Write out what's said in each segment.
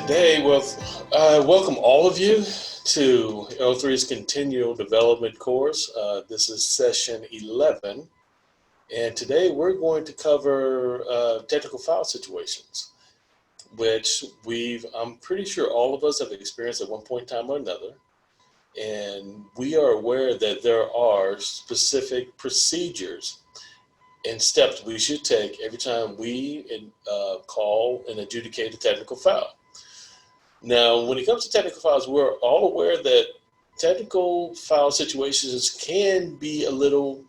today, welcome all of you to L3's Continual Development course. This is session 11, and today we're going to cover technical file situations, which I'm pretty sure all of us have experienced at one point in time or another, and we are aware that there are specific procedures and steps we should take every time we call and adjudicate a technical file. Now, when it comes to technical files, we're all aware that technical file situations can be a little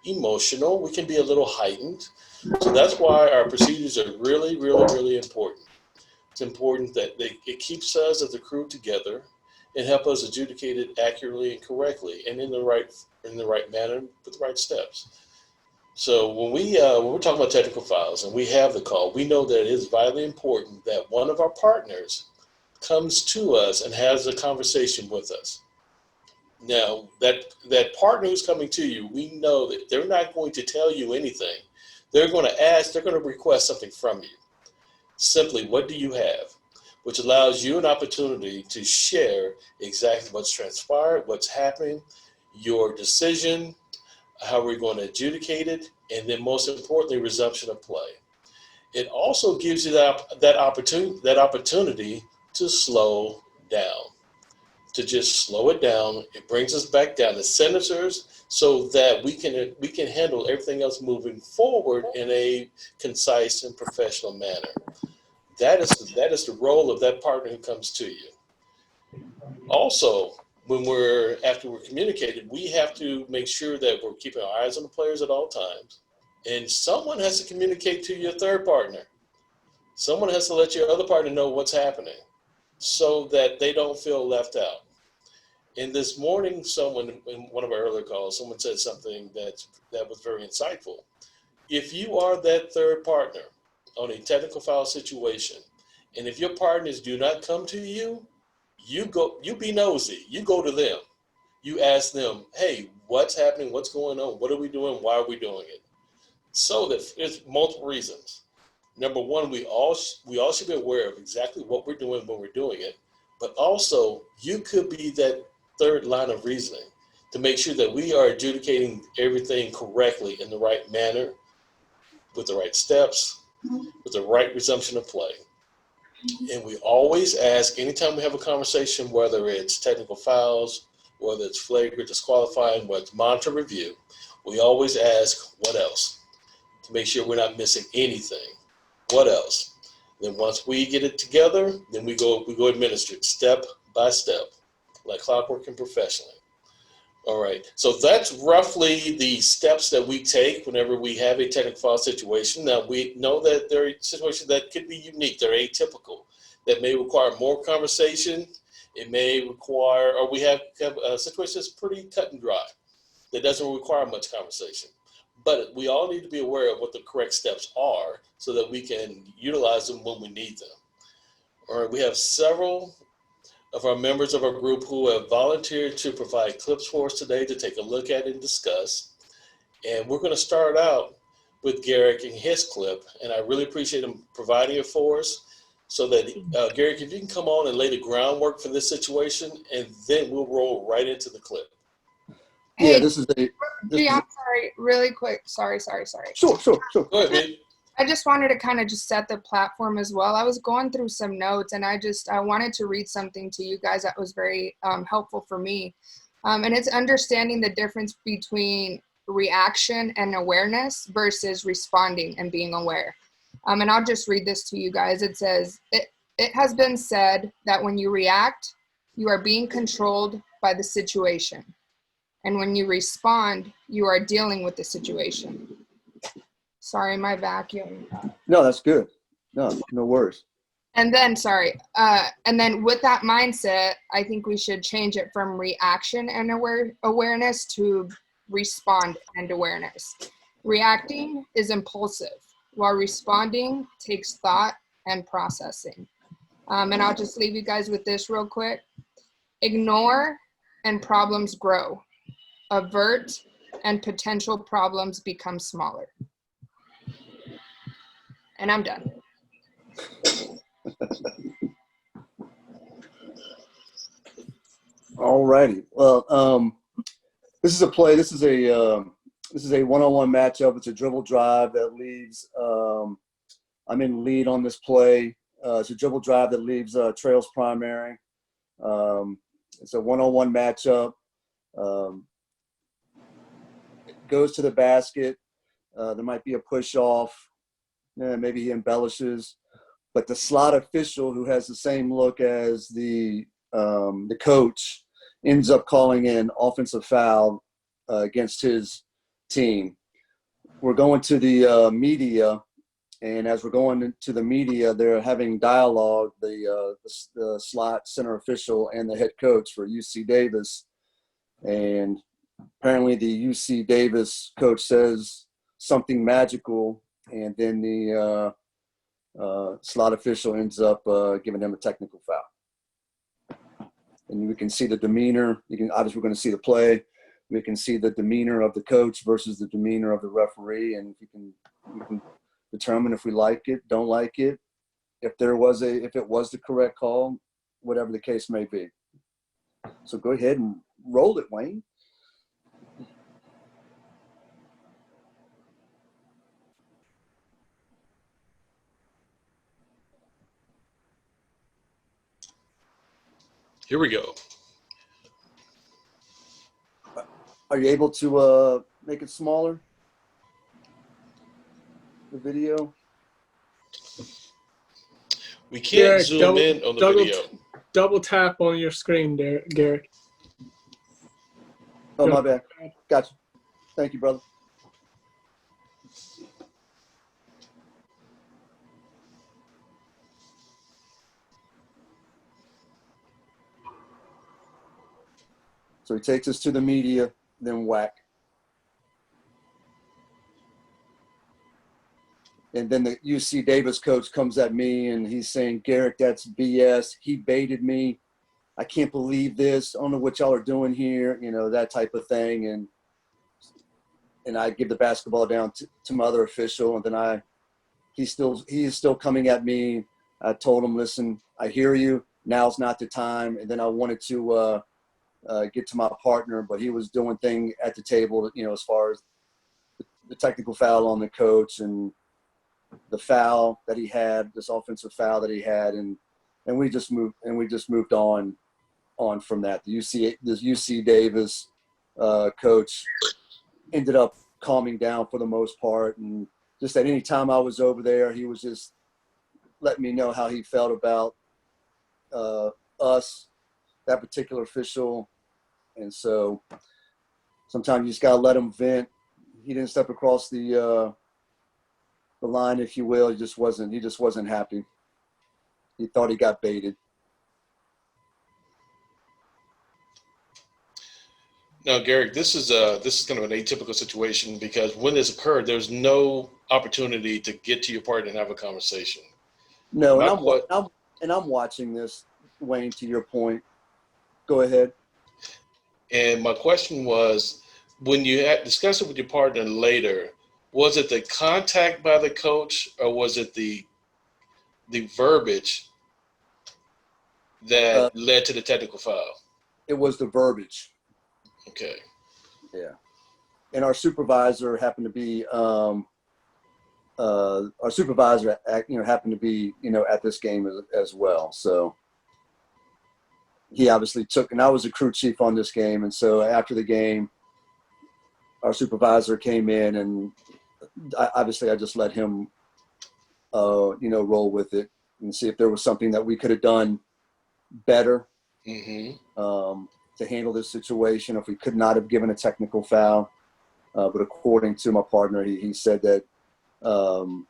emotional. We can be a little heightened. So that's why our procedures are really, really, really important. It's important that it keeps us as a crew together and help us adjudicate it accurately and correctly and in the right manner with the right steps. So when we're talking about technical files and we have the call, we know that it is vitally important that one of our partners comes to us and has a conversation with us. Now, that partner who's coming to you, we know that they're not going to tell you anything. They're going to request something from you. Simply, what do you have? Which allows you an opportunity to share exactly what's transpired, what's happening, your decision, how we're going to adjudicate it, and then most importantly, resumption of play. It also gives you that opportunity to slow down, to just slow it down. It brings us back down to senators so that we can handle everything else moving forward in a concise and professional manner. That is the role of that partner who comes to you. Also, after we're communicated, we have to make sure that we're keeping our eyes on the players at all times, and someone has to communicate to your third partner. Someone has to let your other partner know what's happening, so that they don't feel left out. And this morning, in one of our earlier calls, someone said something that was very insightful. If you are that third partner on a technical file situation, and if your partners do not come to you, you be nosy. You go to them. You ask them, hey, what's happening? What's going on? What are we doing? Why are we doing it? So that there's multiple reasons. Number one, we all should be aware of exactly what we're doing when we're doing it, but also you could be that third line of reasoning to make sure that we are adjudicating everything correctly in the right manner, with the right steps, with the right resumption of play. And we always ask, anytime we have a conversation, whether it's technical files, whether it's flagrant disqualifying, whether it's monitor review, we always ask, what else? To make sure we're not missing anything. What else? Then once we get it together, then we go administer it step by step, like clockwork and professionally. All right. So that's roughly the steps that we take whenever we have a technical file situation. Now, we know that there are situations that could be unique. They're atypical. That may require more conversation. It may require, or we have a situation that's pretty cut and dry that doesn't require much conversation. But we all need to be aware of what the correct steps are so that we can utilize them when we need them. All right, we have several of our members of our group who have volunteered to provide clips for us today to take a look at and discuss. And we're going to start out with Garrick and his clip, and I really appreciate him providing it for us. So that, Garrick, if you can come on and lay the groundwork for this situation, and then we'll roll right into the clip. Hey, Yeah, this is I'm sorry, really quick. Sorry. Sure. Go ahead, babe. I just wanted to kind of just set the platform as well. I was going through some notes, and I wanted to read something to you guys that was very helpful for me. And it's understanding the difference between reaction and awareness versus responding and being aware. And I'll just read this to you guys. It says, it has been said that when you react, you are being controlled by the situation. And when you respond, you are dealing with the situation. Sorry, my vacuum. No, that's good. No worries. And then, and then with that mindset, I think we should change it from reaction and awareness to respond and awareness. Reacting is impulsive, while responding takes thought and processing. And I'll just leave you guys with this real quick. Ignore and problems grow. Avert and potential problems become smaller. And I'm done. All righty. Well, this is a play. This is a one-on-one matchup. It's a dribble drive that leaves. I'm in lead on this play. It's a dribble drive that leaves Trails primary. It's a one-on-one matchup. Goes to the basket. There might be a push off. Maybe he embellishes, but the slot official, who has the same look as the coach, ends up calling an offensive foul against his team. We're going to the media, and as we're going to the media, they're having dialogue. The slot center official and the head coach for UC Davis, and apparently the UC Davis coach says something magical, and then the slot official ends up giving him a technical foul. And we can see the demeanor. Obviously, we're going to see the play. We can see the demeanor of the coach versus the demeanor of the referee, and we can determine if we like it, don't like it, if it was the correct call, whatever the case may be. So go ahead and roll it, Wayne. Here we go. Are you able to make it smaller? The video? We can't Garrett, zoom in on the video. Double tap on your screen there, Garrett. Oh, my bad. Gotcha. Thank you, brother. So he takes us to the media, then whack. And then the UC Davis coach comes at me and he's saying, Garrett, that's BS. He baited me. I can't believe this. I don't know what y'all are doing here, that type of thing. And I give the basketball down to my other official, and then he is still coming at me. I told him, listen, I hear you. Now's not the time. And then I wanted to get to my partner, but he was doing thing at the table, as far as the technical foul on the coach and the foul that he had, this offensive foul that he had, and we just moved on from that. The UC Davis coach ended up calming down for the most part, and just at any time I was over there, he was just letting me know how he felt about us, that particular official. And so sometimes you just gotta let him vent. He didn't step across the line, if you will. He just wasn't happy. He thought he got baited. Now, Garrick, this is kind of an atypical situation because when this occurred, there's no opportunity to get to your partner and have a conversation. No, and I'm watching this, Wayne, to your point. Go ahead. And my question was, when you had discussed it with your partner later, was it the contact by the coach or was it the verbiage that led to the technical foul? It was the verbiage. Okay. Yeah. And our supervisor happened to be happened to be, at this game as well. So he obviously took, and I was a crew chief on this game. And so after the game, our supervisor came in, and I just let him, roll with it and see if there was something that we could have done better to handle this situation, if we could not have given a technical foul. But according to my partner, he said that the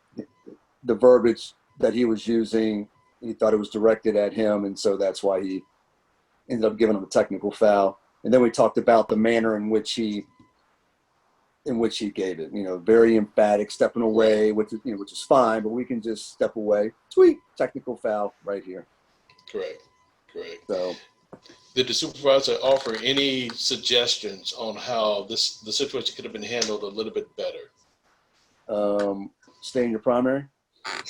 verbiage that he was using, he thought it was directed at him, and so that's why he ended up giving him a technical foul. And then we talked about the manner in which he gave it. Very emphatic, stepping away, which is fine, but we can just step away. Sweet, technical foul right here. Correct. So, did the supervisor offer any suggestions on how the situation could have been handled a little bit better? Stay in your primary. I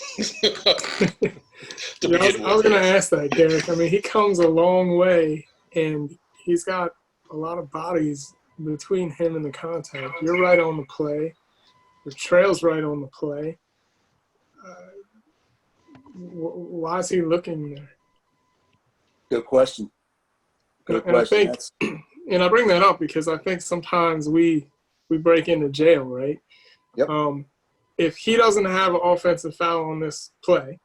was going to ask that, Garrett. I mean, he comes a long way, and he's got a lot of bodies between him and the contact. You're right on the play. The trail's right on the play. Why is he looking there? Good question. Good And I question. think, and I bring that up because I think sometimes we break into jail, right? Yep. If he doesn't have an offensive foul on this play,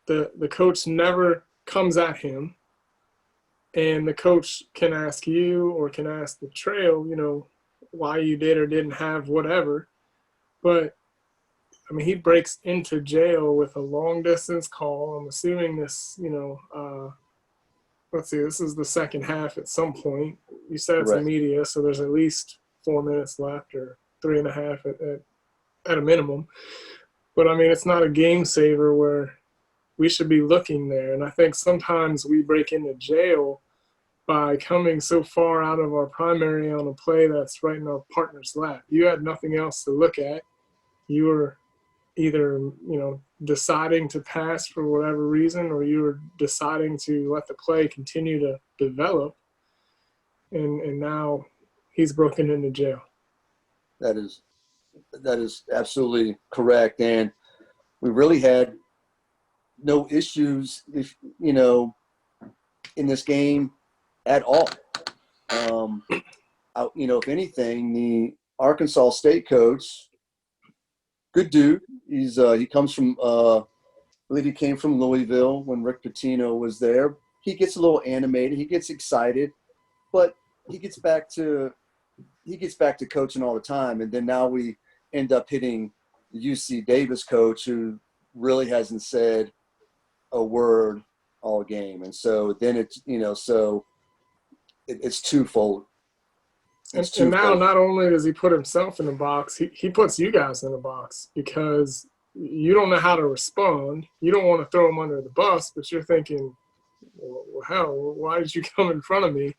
the coach never comes at him, and the coach can ask you or can ask the trail, why you did or didn't have whatever. But I mean, he breaks into jail with a long distance call. I'm assuming this, let's see, this is the second half at some point. You said it's Correct. media, so there's at least 4 minutes left or 3.5 at a minimum. But I mean, it's not a game saver where we should be looking there. And I think sometimes we break into jail by coming so far out of our primary on a play that's right in our partner's lap. You had nothing else to look at. You were either, deciding to pass for whatever reason, or you were deciding to let the play continue to develop. And now he's broken into jail. That is absolutely correct. And we really had no issues in this game at all. If anything, the Arkansas State coach, good dude. He comes from I believe he came from Louisville when Rick Pitino was there. He gets a little animated, he gets excited, but he gets back to coaching all the time. And then now we end up hitting the UC Davis coach, who really hasn't said a word all game. And so then it's it's twofold. And now not only does he put himself in the box, he puts you guys in the box, because you don't know how to respond. You don't want to throw him under the bus, but you're thinking, well, hell, why did you come in front of me?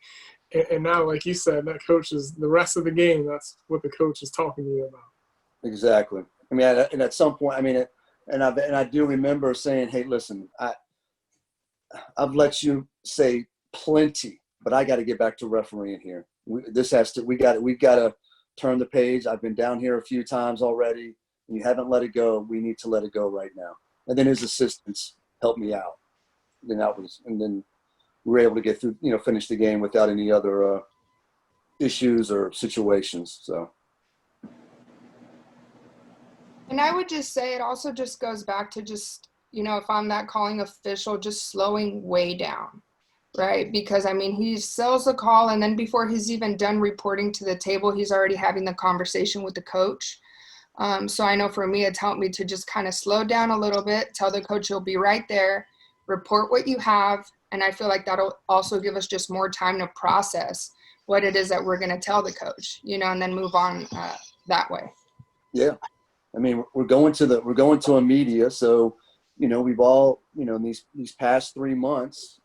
And now, like you said, that coach is the rest of the game. That's what the coach is talking to you about. Exactly. I mean, and at some point, I do remember saying, "Hey, listen, I've let you say plenty, but I got to get back to refereeing here. We got to turn the page. I've been down here a few times already, and you haven't let it go. We need to let it go right now." And then his assistants helped me out. And then we were able to get through, finish the game without any other issues or situations. So. And I would just say it also just goes back to just, if I'm that calling official, just slowing way down, right? Because, I mean, he sells the call, and then before he's even done reporting to the table, he's already having the conversation with the coach. So I know for me, it's helped me to just kind of slow down a little bit, tell the coach he'll be right there, report what you have. And I feel like that'll also give us just more time to process what it is that we're going to tell the coach, and then move on that way. Yeah. I mean, we're going to a media. So, we've all, in these past 3 months,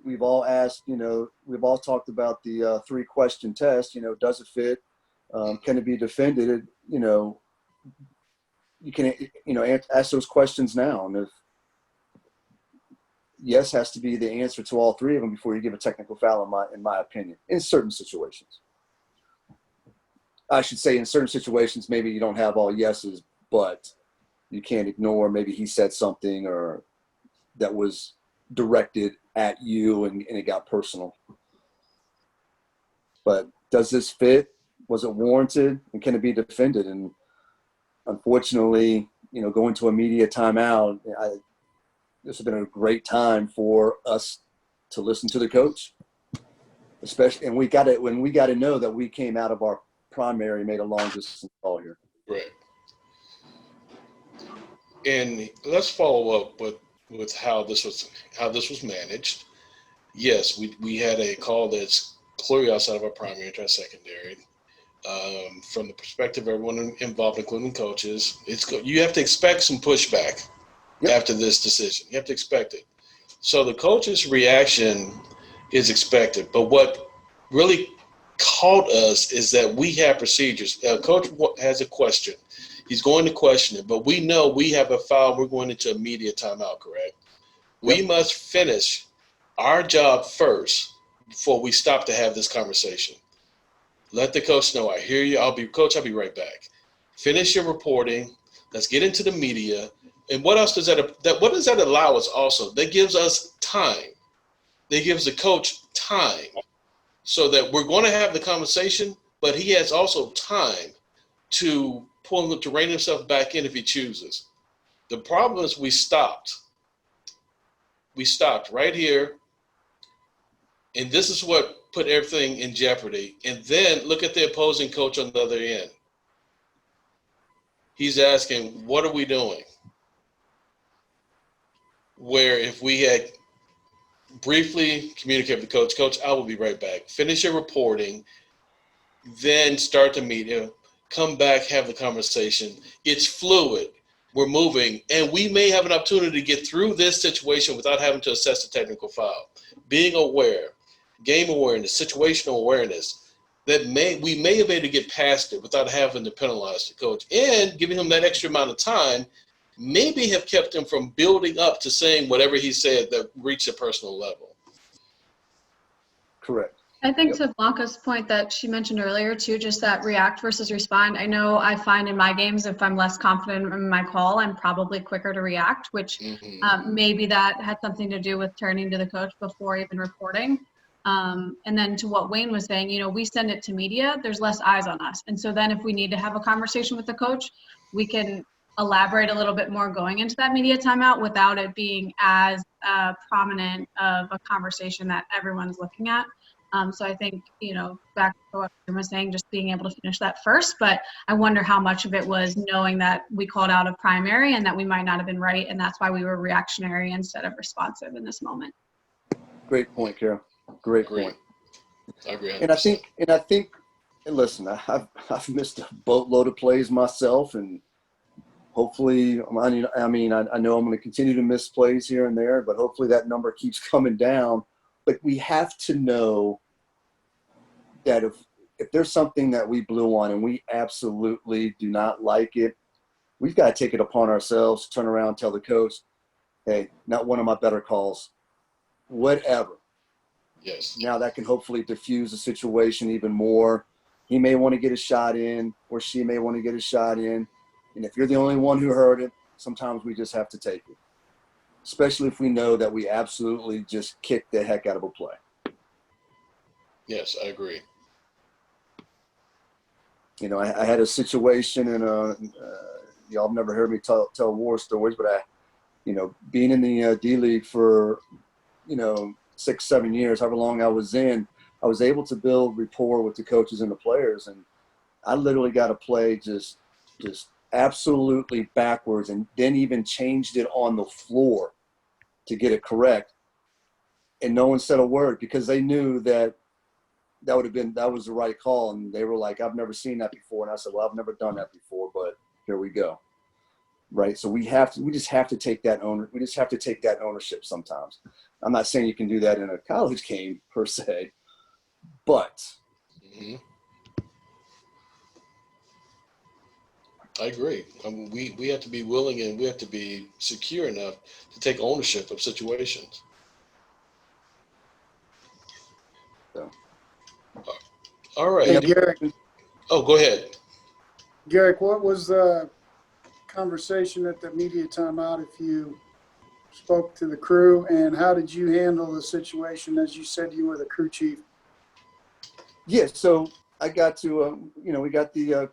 we've all asked, we've all talked about the 3-question test, does it fit? Can it be defended? You can, ask those questions now. And if yes has to be the answer to all 3 of them before you give a technical foul, in my opinion, in certain situations. I should say in certain situations, maybe you don't have all yeses, but you can't ignore maybe he said something or that was directed at you and it got personal. But does this fit? Was it warranted? And can it be defended? And unfortunately, going to a media timeout, this has been a great time for us to listen to the coach, especially, and when we got to know that we came out of our primary, made a long distance call here. Right. And let's follow up with how this was managed. Yes, we had a call that's clearly outside of our primary to our secondary. From the perspective of everyone involved, including coaches, you have to expect some pushback after this decision. You have to expect it. So the coach's reaction is expected. But what really caught us is that we have procedures. A coach has a question. He's going to question it, but we know we have a foul. We're going into immediate timeout, correct? We must finish our job first before we stop to have this conversation. Let the coach know, I hear you. I'll be right back. Finish your reporting. Let's get into the media. And what else does what does that allow us also? That gives us time. That gives the coach time so that we're going to have the conversation, but he has also time to to rein himself back in if he chooses. The problem is we stopped. We stopped right here, and this is what put everything in jeopardy. And then look at the opposing coach on the other end. He's asking, what are we doing? Where if we had briefly communicated with the coach, Coach, I will be right back. Finish your reporting, then start the meeting, come back, have the conversation. It's fluid. We're moving, and we may have an opportunity to get through this situation without having to assess the technical foul. Being aware, game awareness, situational awareness, that we may have been able to get past it without having to penalize the coach, and giving him that extra amount of time maybe have kept him from building up to saying whatever he said that reached a personal level. Correct. I think to Blanca's point that she mentioned earlier too, just that react versus respond. I know I find in my games, if I'm less confident in my call, I'm probably quicker to react, which maybe that had something to do with turning to the coach before even reporting. And then to what Wayne was saying, we send it to media, there's less eyes on us. And so then if we need to have a conversation with the coach, we can elaborate a little bit more going into that media timeout without it being as prominent of a conversation that everyone's looking at. So I think, back to what Jim was saying, just being able to finish that first. But I wonder how much of it was knowing that we called out a primary and that we might not have been right. And that's why we were reactionary instead of responsive in this moment. Great point, Carol. Great point. I agree. And I think, and listen, I've missed a boatload of plays myself, and hopefully, I know I'm going to continue to miss plays here and there, but hopefully that number keeps coming down. But we have to know that if there's something that we blew on and we absolutely do not like it, we've got to take it upon ourselves, turn around, tell the coach, hey, not one of my better calls, whatever. Yes. Now that can hopefully diffuse the situation even more. He may want to get a shot in, or she may want to get a shot in. And if you're the only one who heard it, sometimes we just have to take it, especially if we know that we absolutely just kicked the heck out of a play. Yes, I agree. I had a situation, and y'all have never heard me tell war stories, but being in the D-League for, 6-7 years, however long I was in, I was able to build rapport with the coaches and the players. And I literally got to play just absolutely backwards, and then even changed it on the floor to get it correct. And no one said a word because they knew that was the right call. And they were like, I've never seen that before. And I said, well, I've never done that before, but here we go. Right. So we just have to take that ownership sometimes. I'm not saying you can do that in a college game per se, but I agree. We have to be willing, and we have to be secure enough to take ownership of situations. So. All right. Hey, Garrick. Oh, go ahead. Garrick, what was the conversation at the media timeout if you spoke to the crew, and how did you handle the situation? As you said, you were the crew chief. Yeah, so I got to, we got the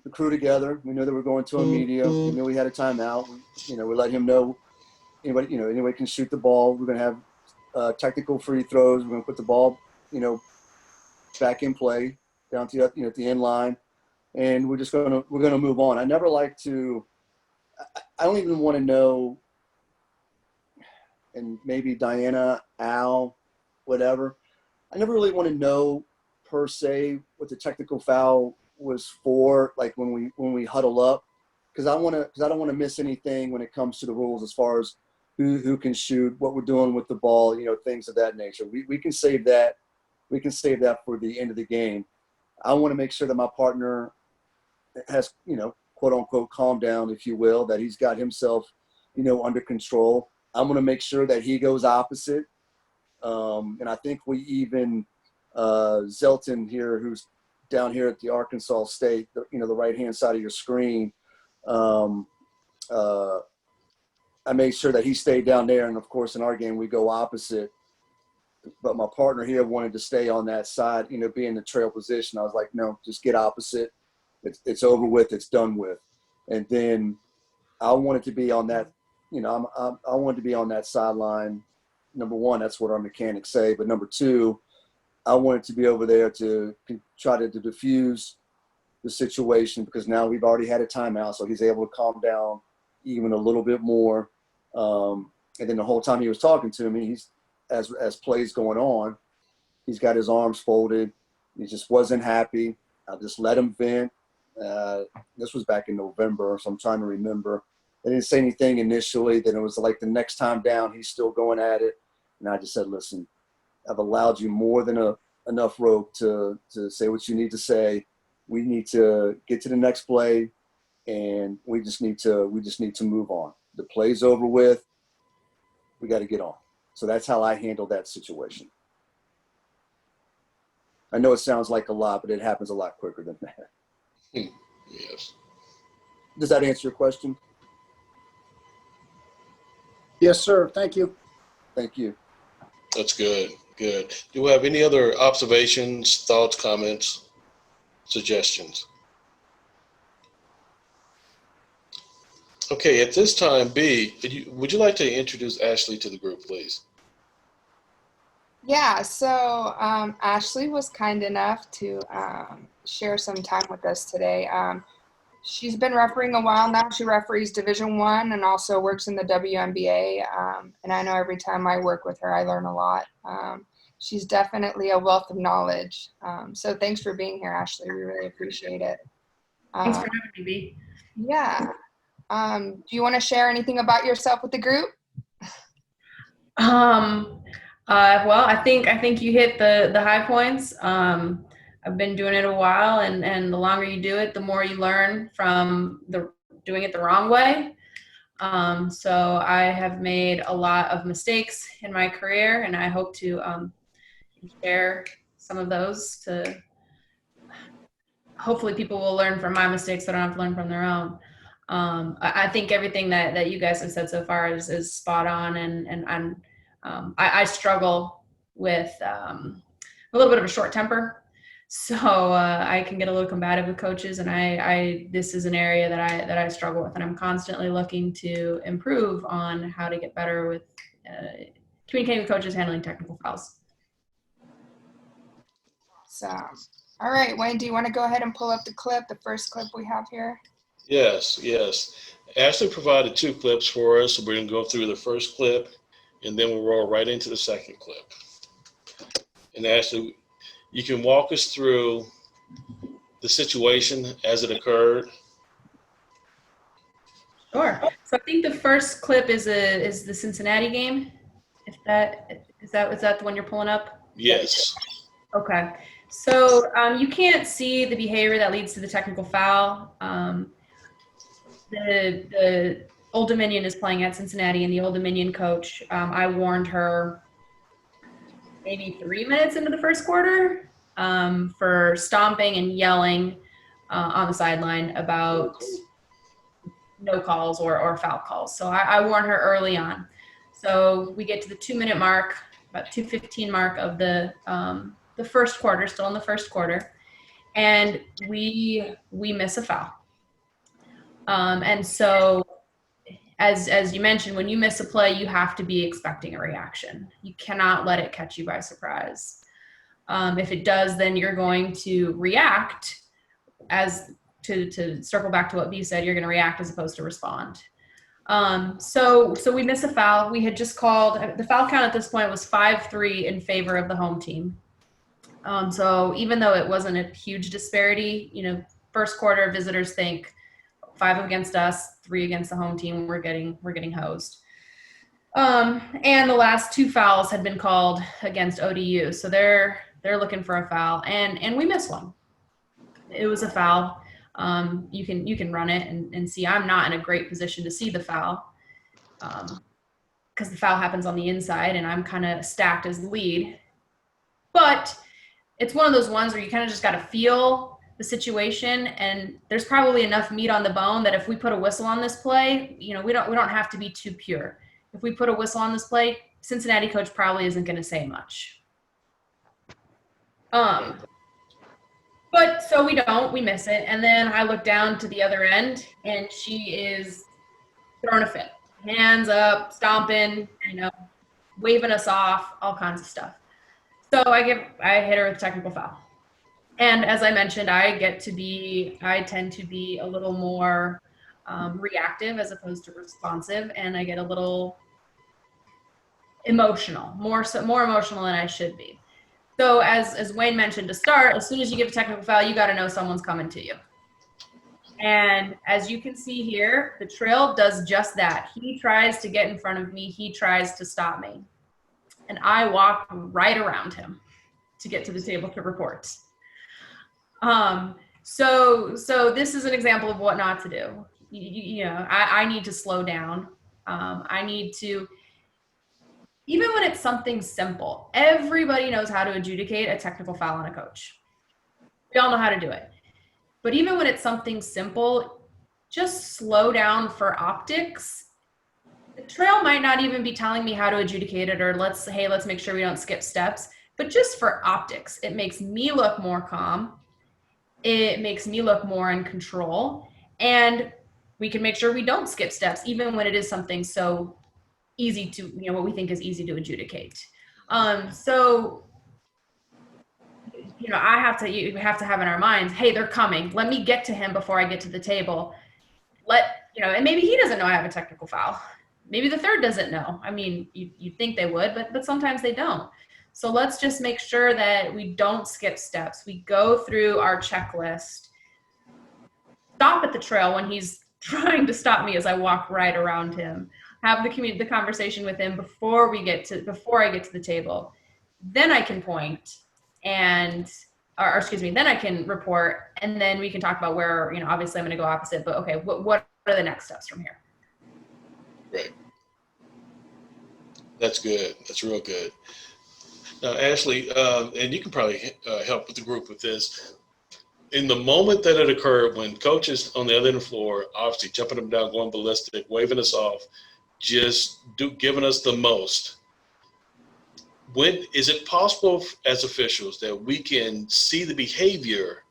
crew together. We knew that we were going to a media. We knew we had a timeout. We let him know anybody can shoot the ball. We're going to have technical free throws. We're going to put the ball, back in play down to at the end line, and we're going to move on. I never like to. I don't even want to know. And maybe Diana, Al, whatever. I never really want to know per se what the technical foul was for, like when we huddle up, because I don't want to miss anything when it comes to the rules as far as who can shoot, what we're doing with the ball, things of that nature. We can save that. We can save that for the end of the game. I want to make sure that my partner has, quote unquote, calmed down, if you will, that he's got himself, under control. I'm going to make sure that he goes opposite And I think we even, Zelton here, who's down here at the Arkansas State, the right-hand side of your screen, I made sure that he stayed down there. And of course, in our game, we go opposite. But my partner here wanted to stay on that side, be in the trail position. I was like, no, just get opposite. It's over with. It's done with. And then I wanted to be on that, I wanted to be on that sideline. Number one, that's what our mechanics say. But number two, I wanted to be over there to try to diffuse the situation, because now we've already had a timeout. So he's able to calm down even a little bit more. And then the whole time he was talking to me, he's, as plays going on, he's got his arms folded. He just wasn't happy. I just let him vent. This was back in November, so I'm trying to remember. I didn't say anything initially. Then it was like the next time down, he's still going at it. And I just said, listen, I've allowed you more than enough rope to say what you need to say. We need to get to the next play, and we just need to move on. The play's over with. We got to get on. So that's how I handled that situation. I know it sounds like a lot, but it happens a lot quicker than that. Yes. Does that answer your question? Yes, sir. Thank you. Thank you. That's good. Good. Do we have any other observations, thoughts, comments, suggestions? Okay, at this time, B, would you like to introduce Ashley to the group, please? Yeah, so Ashley was kind enough to share some time with us today. She's been refereeing a while now. She referees Division I and also works in the WNBA. And I know every time I work with her, I learn a lot. She's definitely a wealth of knowledge. So thanks for being here, Ashley. We really appreciate it. Thanks for having me, B. Yeah. Do you want to share anything about yourself with the group? Well, I think you hit the high points. I've been doing it a while, and the longer you do it, the more you learn from doing it the wrong way. So I have made a lot of mistakes in my career, and I hope to share some of those to hopefully people will learn from my mistakes so they don't have to learn from their own. I think everything that you guys have said so far is spot on, and I struggle with a little bit of a short temper, so I can get a little combative with coaches, and this is an area that I struggle with, and I'm constantly looking to improve on how to get better with communicating with coaches, handling technical fouls. So, all right, Wayne, do you want to go ahead and pull up the first clip we have here? Yes, yes. Ashley provided 2 clips for us. So we're going to go through the first clip, and then we'll roll right into the second clip. And Ashley, you can walk us through the situation as it occurred. Sure. So I think the first clip is the Cincinnati game. If that is that the one you're pulling up? Yes. Okay. So you can't see the behavior that leads to the technical foul. The Old Dominion is playing at Cincinnati, and the Old Dominion coach, I warned her maybe 3 minutes into the first quarter for stomping and yelling on the sideline about no calls or foul calls. So I warned her early on. So we get to the 2-minute mark, about 2:15 mark of the first quarter, still in the first quarter, and we miss a foul. And so, as you mentioned, when you miss a play, you have to be expecting a reaction. You cannot let it catch you by surprise. If it does, then you're going to react to circle back to what B said, you're going to react as opposed to respond. So we miss a foul. We had just called, the foul count at this point was 5-3 in favor of the home team. So even though it wasn't a huge disparity, first quarter visitors think 5 against us, 3 against the home team, we're getting hosed. And the last 2 fouls had been called against ODU. So they're looking for a foul, and we missed one. It was a foul. You can run it and see. I'm not in a great position to see the foul. because the foul happens on the inside and I'm kind of stacked as the lead. But it's one of those ones where you kind of just got to feel the situation, and there's probably enough meat on the bone that if we put a whistle on this play, we don't have to be too pure. If we put a whistle on this play, Cincinnati coach probably isn't going to say much. But so we miss it. And then I look down to the other end and she is throwing a fit, hands up, stomping, waving us off, all kinds of stuff. So I hit her with a technical foul. And as I mentioned, I tend to be a little more reactive as opposed to responsive, and I get a little emotional, more emotional than I should be. So as Wayne mentioned to start, as soon as you give a technical foul, you got to know someone's coming to you. And as you can see here, the Trail does just that. He tries to get in front of me. He tries to stop me. And I walk right around him to get to the table to report. So this is an example of what not to do. I need to slow down. I need to, even when it's something simple, everybody knows how to adjudicate a technical foul on a coach. We all know how to do it. But even when it's something simple, just slow down for optics. The Trail might not even be telling me how to adjudicate it, or let's make sure we don't skip steps. But just for optics, it makes me look more calm. It makes me look more in control. And we can make sure we don't skip steps, even when it is something so easy to, what we think is easy to adjudicate. You have to have in our minds, hey, they're coming. Let me get to him before I get to the table. And maybe he doesn't know I have a technical foul. Maybe the third doesn't know. I mean, you'd think they would, but sometimes they don't. So let's just make sure that we don't skip steps. We go through our checklist. Stop at the Trail when he's trying to stop me as I walk right around him. Have the conversation with him before I get to the table. Then I can point then I can report, and then we can talk about where, obviously I'm going to go opposite, but okay, what are the next steps from here? Right. That's good. That's real good. Now, Ashley, and you can probably help with the group with this. In the moment that it occurred, when coach is on the other end of the floor, obviously jumping them down, going ballistic, waving us off, giving us the most, is it possible as officials that we can see the behavior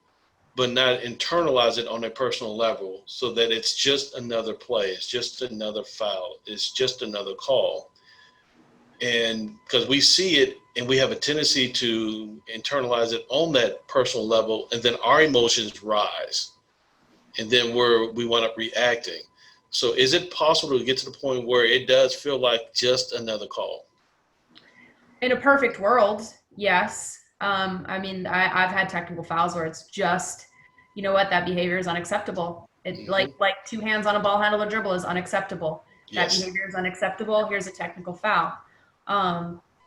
but not internalize it on a personal level, so that it's just another play, it's just another foul, it's just another call? And because we see it and we have a tendency to internalize it on that personal level, and then our emotions rise, and then we wind up reacting. So is it possible to get to the point where it does feel like just another call? In a perfect world, yes. I've had technical fouls where it's just, that behavior is unacceptable. It like 2 hands on a ball handle or dribble is unacceptable. Yes. That behavior is unacceptable. Here's a technical foul.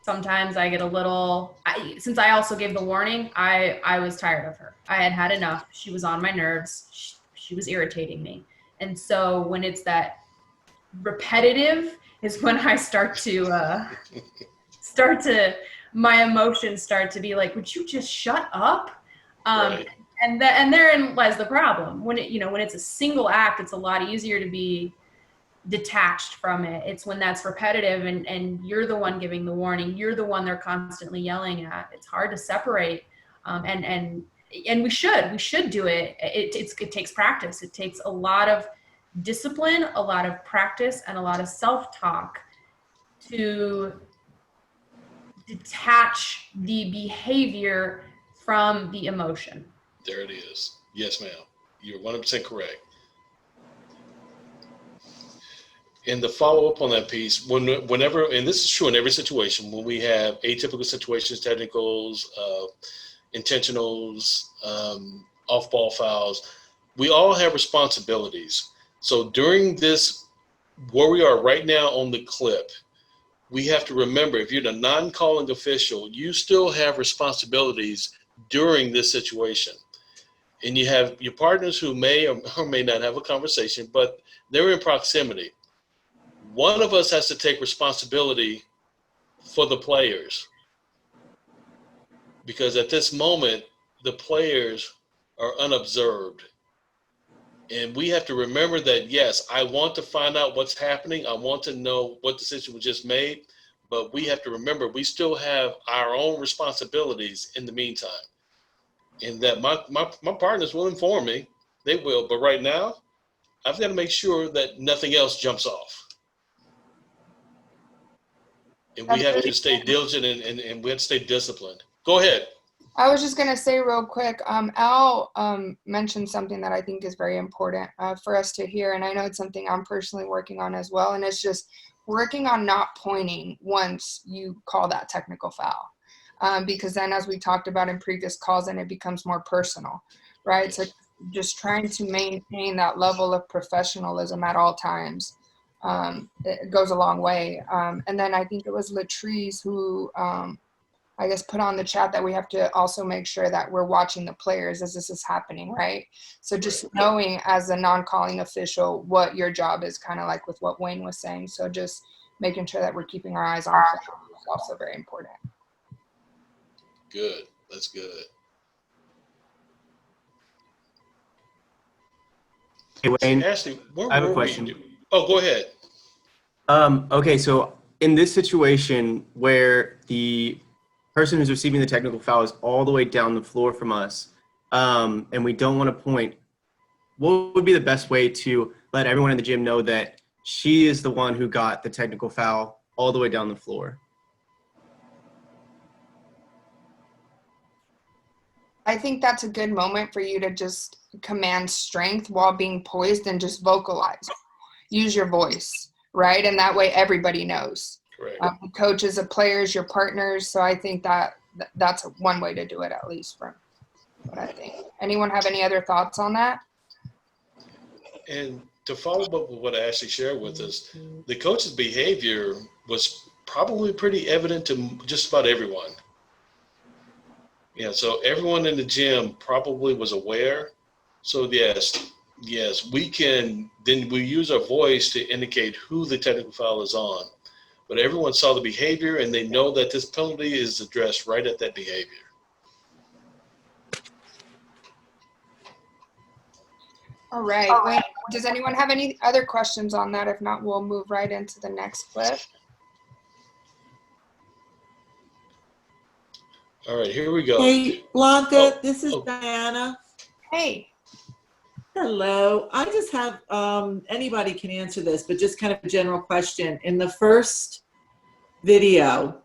Sometimes I get a little, since I also gave the warning, I was tired of her. I had enough. She was on my nerves. She was irritating me. And so when it's that repetitive is when I my emotions start to be like, would you just shut up? Right. And therein lies the problem. When it's a single act, it's a lot easier to be detached from it. It's when that's repetitive and you're the one giving the warning, you're the one they're constantly yelling at. It's hard to separate. And we should do it. It takes practice. It takes a lot of discipline, a lot of practice, and a lot of self-talk to detach the behavior from the emotion. There it is. Yes, ma'am. You're 100% correct. And the follow-up on that piece, whenever, and this is true in every situation, when we have atypical situations, technicals, intentionals, off-ball fouls, we all have responsibilities. So during this, where we are right now on the clip, we have to remember, if you're the non-calling official, you still have responsibilities during this situation. And you have your partners who may or may not have a conversation, but they're in proximity. one of us has to take responsibility for the players. Because at this moment, the players are unobserved. And we have to remember that, yes, I want to find out what's happening. I want to know what decision was just made. But we have to remember we still have our own responsibilities in the meantime. And that my partners will inform me. They will. But right now, I've got to make sure that nothing else jumps off. And we have to stay diligent and we have to stay disciplined. Go ahead. I was just going to say real quick, Al mentioned something that I think is very important for us to hear. And I know it's something I'm personally working on as well. And it's just working on not pointing once you call that technical foul. Because then, as we talked about in previous calls, then it becomes more personal, right? So just trying to maintain that level of professionalism at all times. It goes a long way. And then I think it was Latrice who I guess put on the chat that we have to also make sure that we're watching the players as this is happening, right? So just knowing as a non-calling official what your job is, kind of like with what Wayne was saying. So just making sure that we're keeping our eyes on players is also very important. Good. That's good. Hey, Wayne, Ashley, where I have a were question. we? Oh, go ahead. Okay, so in this situation where the person who's receiving the technical foul is all the way down the floor from us, and we don't want to point, what would be the best way to let everyone in the gym know that she is the one who got the technical foul all the way down the floor? I think that's a good moment for you to just command strength while being poised and just vocalize. Use your voice, right? And that way everybody knows. Correct. The coaches, the players, your partners. So I think that's one way to do it, at least from what I think. Anyone have any other thoughts on that? And to follow up with what Ashley shared with us, the coach's behavior was probably pretty evident to just about everyone. Yeah, so everyone in the gym probably was aware. So yes, we use our voice to indicate who the technical foul is on. But everyone saw the behavior and they know that this penalty is addressed right at that behavior. All right. Wait, does anyone have any other questions on that? If not, we'll move right into the next clip. All right, here we go. Hey, Blanca, this is Diana. Hey. Hello. I just have, anybody can answer this, but just kind of a general question. In the first video,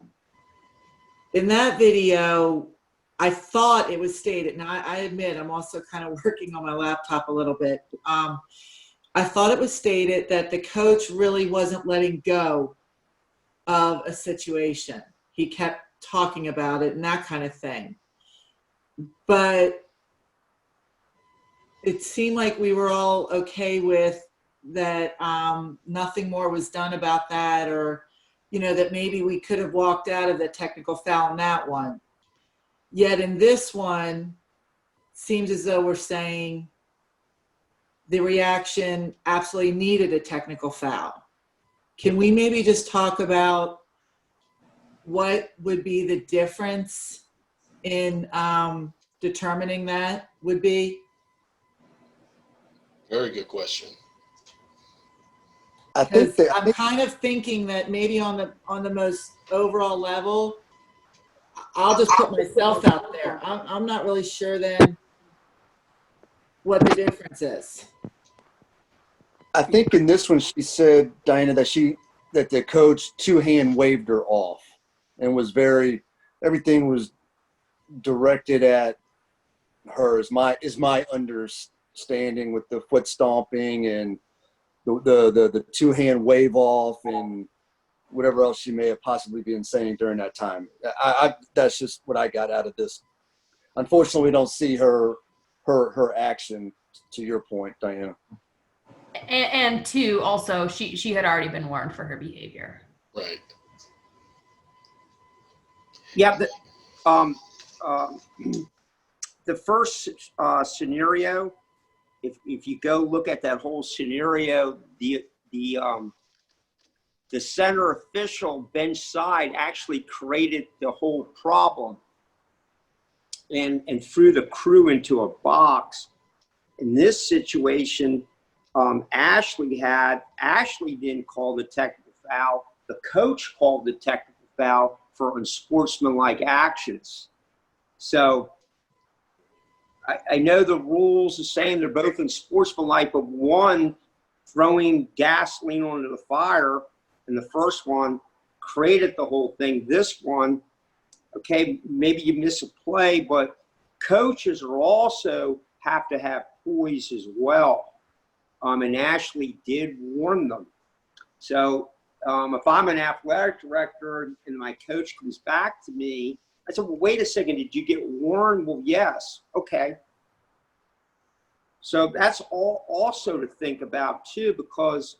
I thought it was stated, now I admit I'm also kind of working on my laptop a little bit. I thought it was stated that the coach really wasn't letting go of a situation. He kept talking about it and that kind of thing. But it seemed like we were all okay with that, nothing more was done about that, or, you know, that maybe we could have walked out of the technical foul in that one. Yet in this one, seems as though we're saying the reaction absolutely needed a technical foul. Can we maybe just talk about what would be the difference in determining that would be? Very good question. I think that I'm kind of thinking that maybe on the most overall level, I'll just put myself out there. I'm not really sure then what the difference is. I think in this one she said, Diana, that the coach two-hand waved her off and was everything was directed at her is my understanding, with the foot stomping and the two-hand wave off and whatever else she may have possibly been saying during that time. That's just what I got out of this. Unfortunately, we don't see her action, to your point, Diana. And two, also, she had already been warned for her behavior. Right. Yeah, the first scenario, if you go look at that whole scenario, the the center official bench side actually created the whole problem and threw the crew into a box. In this situation, Ashley didn't call the technical foul. The coach called the technical foul for unsportsmanlike actions. So I know the rules the same. They're both unsportsmanlike, but one throwing gasoline onto the fire, and the first one created the whole thing. This one, okay, maybe you miss a play, but coaches are also have to have poise as well. And Ashley did warn them. So if I'm an athletic director and my coach comes back to me, I said, well, wait a second, did you get warned? Well, yes. Okay. So that's all also to think about too, because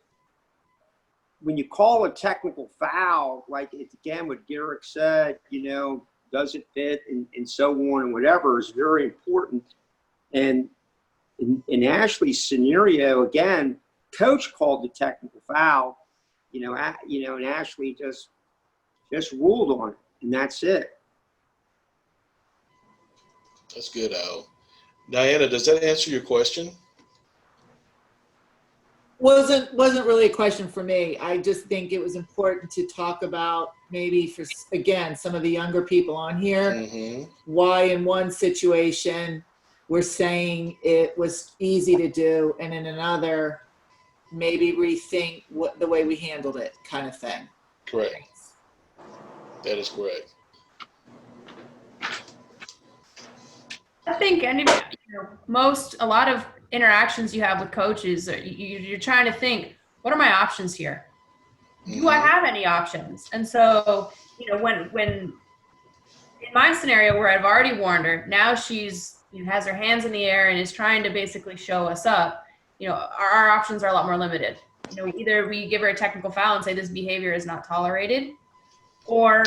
when you call a technical foul, like it's, again, what Garrick said, does it fit and so on and whatever is very important. And in Ashley's scenario, again, coach called the technical foul, and Ashley just ruled on it, and that's it. That's good, Al. Diana, does that answer your question? Wasn't really a question for me. I just think it was important to talk about maybe for, again, some of the younger people on here, why in one situation we're saying it was easy to do, and in another, maybe rethink the way we handled it, kind of thing. Correct. That is correct. I think a lot of interactions you have with coaches, you're trying to think, what are my options here? Do I have any options? And so, when in my scenario where I've already warned her, now she's has her hands in the air and is trying to basically show us up, our options are a lot more limited. Either we give her a technical foul and say this behavior is not tolerated, or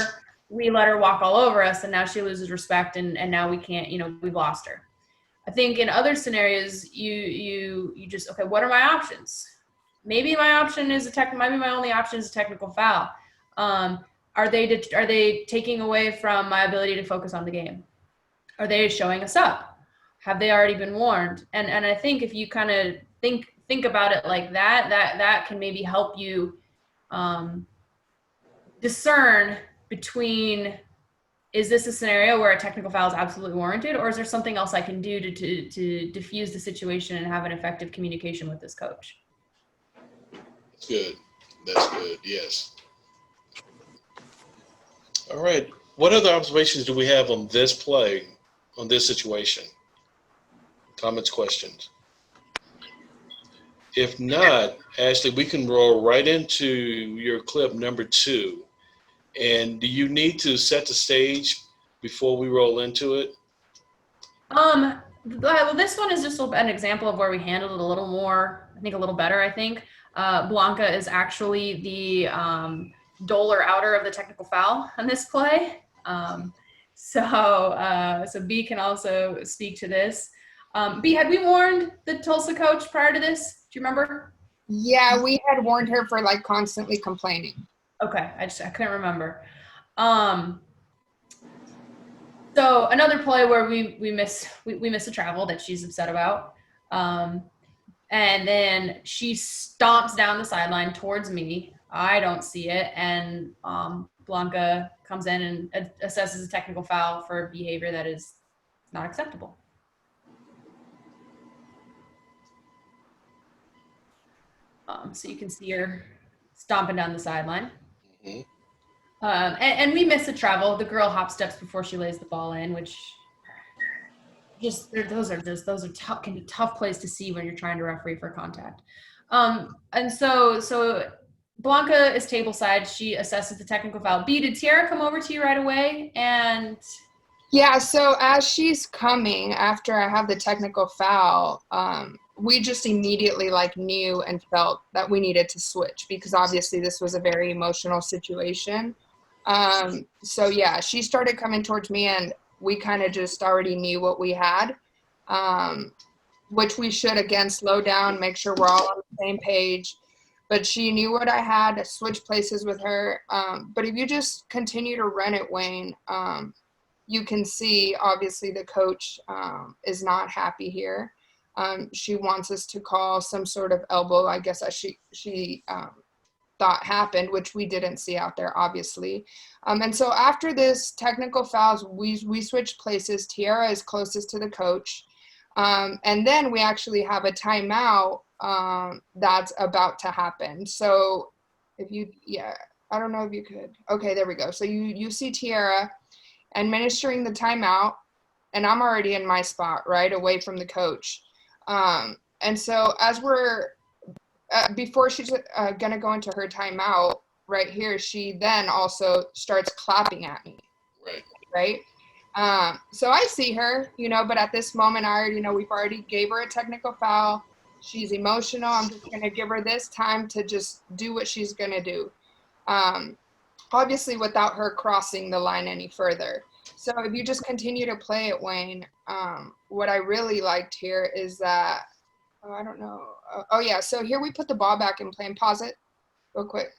we let her walk all over us and now she loses respect and now we can't, we've lost her. I think in other scenarios, you just, okay, what are my options? Maybe my option is maybe my only option is a technical foul. Are they taking away from my ability to focus on the game? Are they showing us up? Have they already been warned? And I think if you kind of think about it like that can maybe help you discern between, is this a scenario where a technical foul is absolutely warranted, or is there something else I can do to diffuse the situation and have an effective communication with this coach? That's good. That's good. Yes. All right. What other observations do we have on this play, on this situation? Comments, questions? If not, Ashley, we can roll right into your clip number 2. And do you need to set the stage before we roll into it? Well, this one is just an example of where we handled it a little more, I think a little better, I think. Blanca is actually the doler outer of the technical foul on this play. So B can also speak to this. B, had we warned the Tulsa coach prior to this? Do you remember? Yeah, we had warned her for constantly complaining. Okay, I couldn't remember. So another play where we miss a travel that she's upset about. And then she stomps down the sideline towards me. I don't see it. And Blanca comes in and assesses a technical foul for behavior that is not acceptable. So you can see her stomping down the sideline. And we miss a travel. The girl hop steps before she lays the ball in, which those are tough, can be tough plays to see when you're trying to referee for contact. And so Blanca is table side. She assesses the technical foul. B, did Tiara come over to you right away? And yeah, so as she's coming after I have the technical foul, we just immediately knew and felt that we needed to switch because obviously this was a very emotional situation. So yeah, she started coming towards me and we kind of just already knew what we had, which we should, again, slow down, make sure we're all on the same page. but she knew what I had. I switched places with her. But if you just continue to run it, Wayne, you can see obviously the coach is not happy here. She wants us to call some sort of elbow, I guess, as she thought happened, which we didn't see out there, obviously. And so after this technical fouls, we switched places. Tiara is closest to the coach. And then we actually have a timeout that's about to happen. So if you, yeah, I don't know if you could. Okay, there we go. So you see Tiara administering the timeout, and I'm already in my spot, right, away from the coach. And so as we're, before she's gonna go into her timeout right here, she then also starts clapping at me. Right. So I see her, but at this moment, I already know we've already gave her a technical foul. She's emotional. I'm just gonna give her this time to just do what she's gonna do. Obviously, without her crossing the line any further. So if you just continue to play it, Wayne, what I really liked here is that. Oh, I don't know. Oh, yeah. So here we put the ball back in play, and pause it real quick.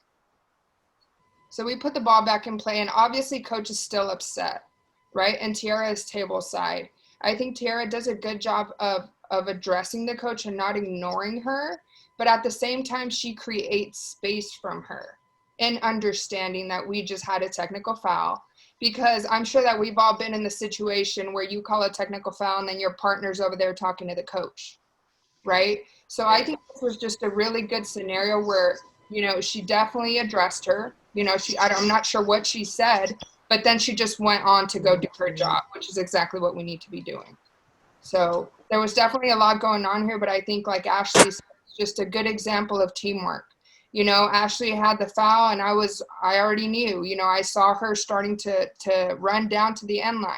So we put the ball back in play, and obviously coach is still upset, right? And Tiara is table side. I think Tiara does a good job of addressing the coach and not ignoring her, but at the same time, she creates space from her and understanding that we just had a technical foul, because I'm sure that we've all been in the situation where you call a technical foul and then your partner's over there talking to the coach. Right. So I think this was just a really good scenario where, she definitely addressed her, I'm not sure what she said, but then she just went on to go do her job, which is exactly what we need to be doing. So there was definitely a lot going on here, but I think like Ashley said, it's just a good example of teamwork. Ashley had the foul and I already knew, I saw her starting to run down to the end line.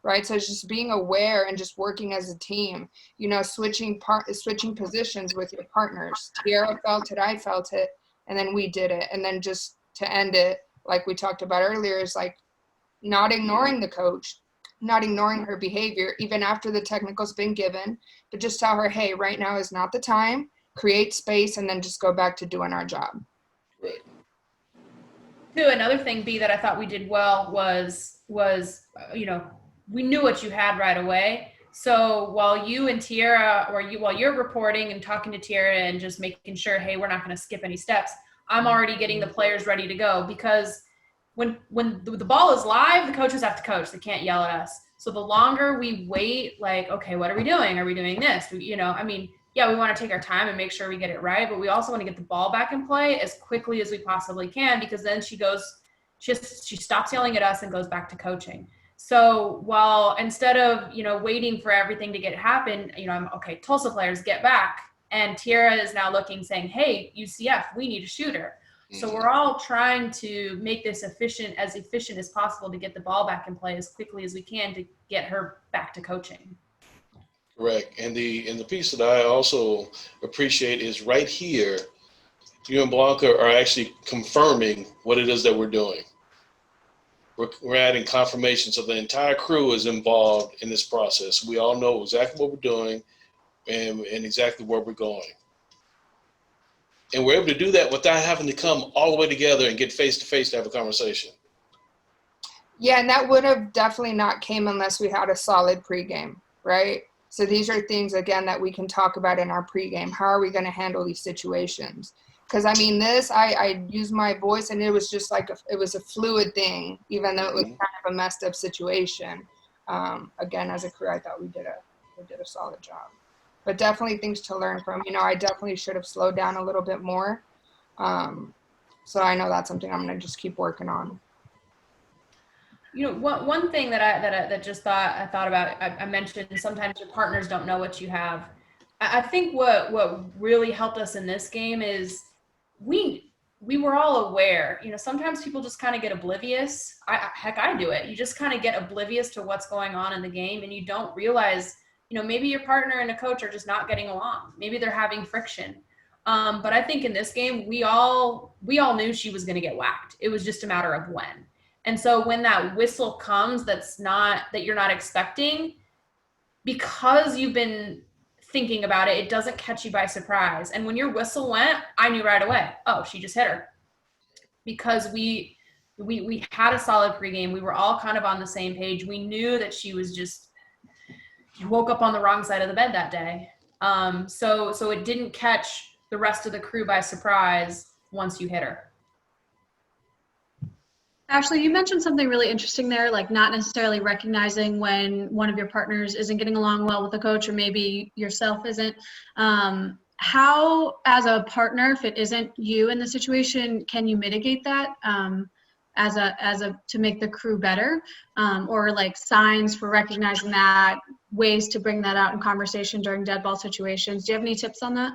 Right. So it's just being aware and just working as a team, switching positions with your partners. Tiara felt it, I felt it, and then we did it. And then just to end it, like we talked about earlier, is like not ignoring the coach, not ignoring her behavior, even after the technical's been given, but just tell her, hey, right now is not the time, create space, and then just go back to doing our job. Right. Too, another thing, B, that I thought we did well was we knew what you had right away. So while you and Tiara, while you're reporting and talking to Tiara and just making sure, hey, we're not going to skip any steps, I'm already getting the players ready to go, because when the ball is live, the coaches have to coach. They can't yell at us. So the longer we wait, like, okay, what are we doing? Are we doing this? We want to take our time and make sure we get it right, but we also want to get the ball back in play as quickly as we possibly can, because then she stops yelling at us and goes back to coaching. So while instead of, waiting for everything to happen, I'm okay, Tulsa players get back. And Tiara is now looking, saying, hey, UCF, we need a shooter. So we're all trying to make this efficient as possible to get the ball back in play as quickly as we can to get her back to coaching. Correct. And the piece that I also appreciate is right here, you and Blanca are actually confirming what it is that we're doing. We're adding confirmation, so the entire crew is involved in this process. We all know exactly what we're doing and exactly where we're going. And we're able to do that without having to come all the way together and get face-to-face to have a conversation. Yeah, and that would have definitely not came unless we had a solid pregame, right? So these are things, again, that we can talk about in our pregame. How are we going to handle these situations? Because, I used my voice, and it was just like it was a fluid thing, even though it was kind of a messed up situation. Again, as a crew, I thought we did a solid job. But definitely things to learn from. I definitely should have slowed down a little bit more. So I know that's something I'm going to just keep working on. One thing that I thought about, I mentioned sometimes your partners don't know what you have. I think what really helped us in this game is we were all aware. Sometimes people just kind of get oblivious. I do it. You just kind of get oblivious to what's going on in the game, and you don't realize, maybe your partner and a coach are just not getting along. Maybe they're having friction. But I think in this game, we all knew she was going to get whacked. It was just a matter of when. And so when that whistle comes, that you're not expecting, because you've been thinking about it. It doesn't catch you by surprise. And when your whistle went, I knew right away, oh, she just hit her. Because we had a solid pregame. We were all kind of on the same page. We knew that she woke up on the wrong side of the bed that day. So it didn't catch the rest of the crew by surprise once you hit her. Ashley, you mentioned something really interesting there, like not necessarily recognizing when one of your partners isn't getting along well with the coach, or maybe yourself isn't. How, as a partner, if it isn't you in the situation, can you mitigate that to make the crew better, or like signs for recognizing that, ways to bring that out in conversation during dead ball situations? Do you have any tips on that?